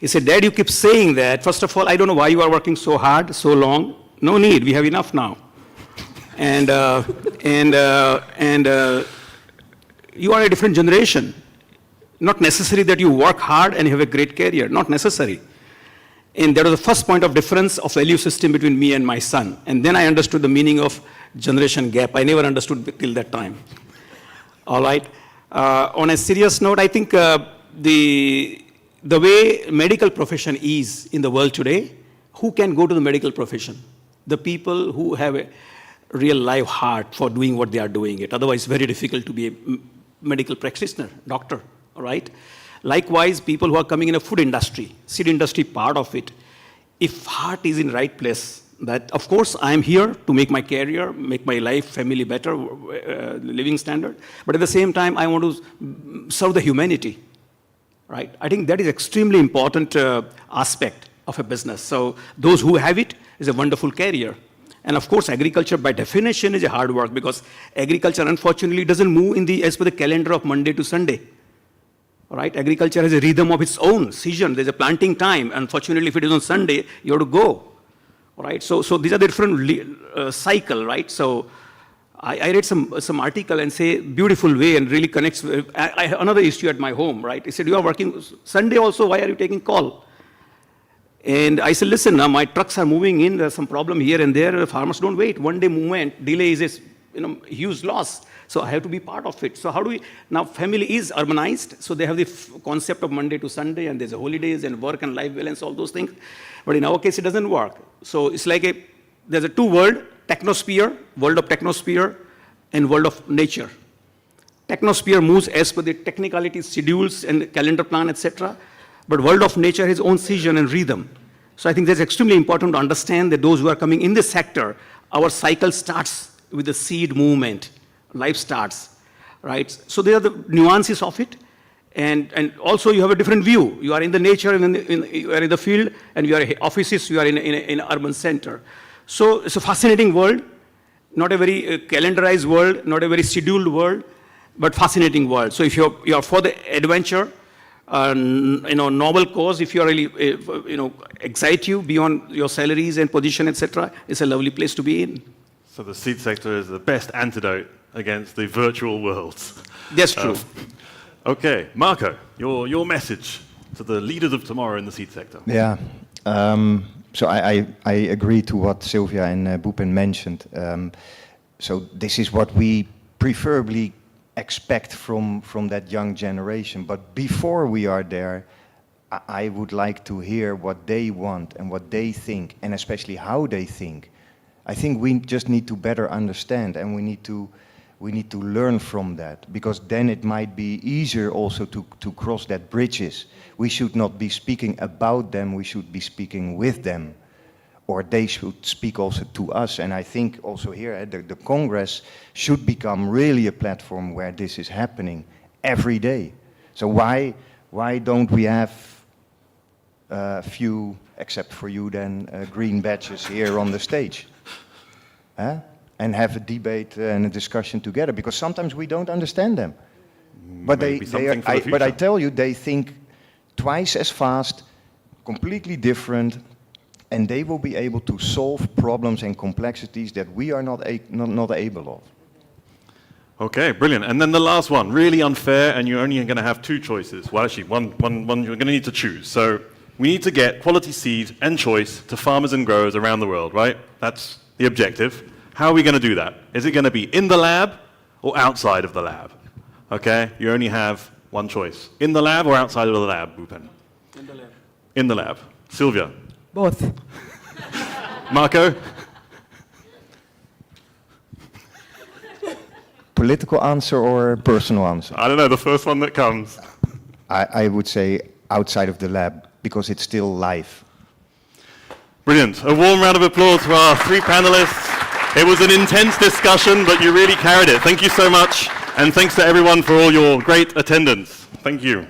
He said, Dad, you keep saying that. First of all, I don't know why you are working so hard, so long. No need, we have enough now. And you are a different generation. Not necessary that you work hard and have a great career, not necessary. And that was the first point of difference of value system between me and my son. And then I understood the meaning of generation gap. I never understood till that time. All right. On a serious note, I think the way medical profession is in the world today, who can go to the medical profession? The people who have a real live heart for doing what they are doing it. Otherwise, very difficult to be a medical practitioner, doctor, all right? Likewise, people who are coming in a food industry, seed industry part of it, if heart is in right place, that of course I am here to make my career, make my life, family better, living standard, but at the same time I want to serve the humanity, right? I think that is extremely important aspect of a business. So those who have it is a wonderful career. And of course, agriculture by definition is a hard work because agriculture unfortunately doesn't move as per the calendar of Monday to Sunday. Right? Agriculture has a rhythm of its own, season. There's a planting time. Unfortunately, if it is on Sunday, you have to go. Right? So these are the different cycle, right? So I read some article and say beautiful way and really connects. I have another issue at my home, right? He said, you are working Sunday also, why are you taking call? And I said, listen, now my trucks are moving in, there's some problem here and there, farmers don't wait. One day movement, delay is a huge loss. So I have to be part of it. So how do we, now family is urbanized, so they have the concept of Monday to Sunday and there's holidays and work and life balance, all those things. But in our case, it doesn't work. So it's like there's a two world, technosphere, world of technosphere and world of nature. Technosphere moves as per the technicalities, schedules and calendar plan, etc. But world of nature has own season and rhythm. So I think that's extremely important to understand that those who are coming in this sector, our cycle starts with the seed movement, life starts, right? So there are the nuances of it. And also you have a different view. You are in the nature, you are in the field, and you are in offices, you are in an urban center. So it's a fascinating world, not a very calendarized world, not a very scheduled world, but fascinating world. So if you are for the adventure, noble cause, if you are really, excite you beyond your salaries and position, etc., it's a lovely place to be in. So the seed sector is the best antidote against the virtual worlds. That's true. Okay, Marco, your message to the leaders of tomorrow in the seed sector. Yeah, so I agree to what Sylvia and Bhupen mentioned. So this is what we preferably expect from that young generation. But before we are there, I would like to hear what they want and what they think, and especially how they think. I think we just need to better understand, and we need to learn from that, because then it might be easier also to cross that bridges. We should not be speaking about them, we should be speaking with them, or they should speak also to us. And I think also here the Congress should become really a platform where this is happening every day. So why don't we have a few, except for you then, green badges here on the stage? And have a debate and a discussion together, because sometimes we don't understand them. But but I tell you, they think twice as fast, completely different, and they will be able to solve problems and complexities that we are not able of. Okay, brilliant. And then the last one, really unfair, and you're only going to have two choices. Well, actually, one you're going to need to choose. So we need to get quality seed and choice to farmers and growers around the world, right? That's the objective. How are we going to do that? Is it going to be in the lab or outside of the lab? Okay, you only have one choice. In the lab or outside of the lab, Bhupen? In the lab. In the lab. Sylvia? Both. Marco? Political answer or personal answer? I don't know, the first one that comes. I would say outside of the lab, because it's still live. Brilliant. A warm round of applause for our three panelists. It was an intense discussion, but you really carried it. Thank you so much, and thanks to everyone for all your great attendance. Thank you.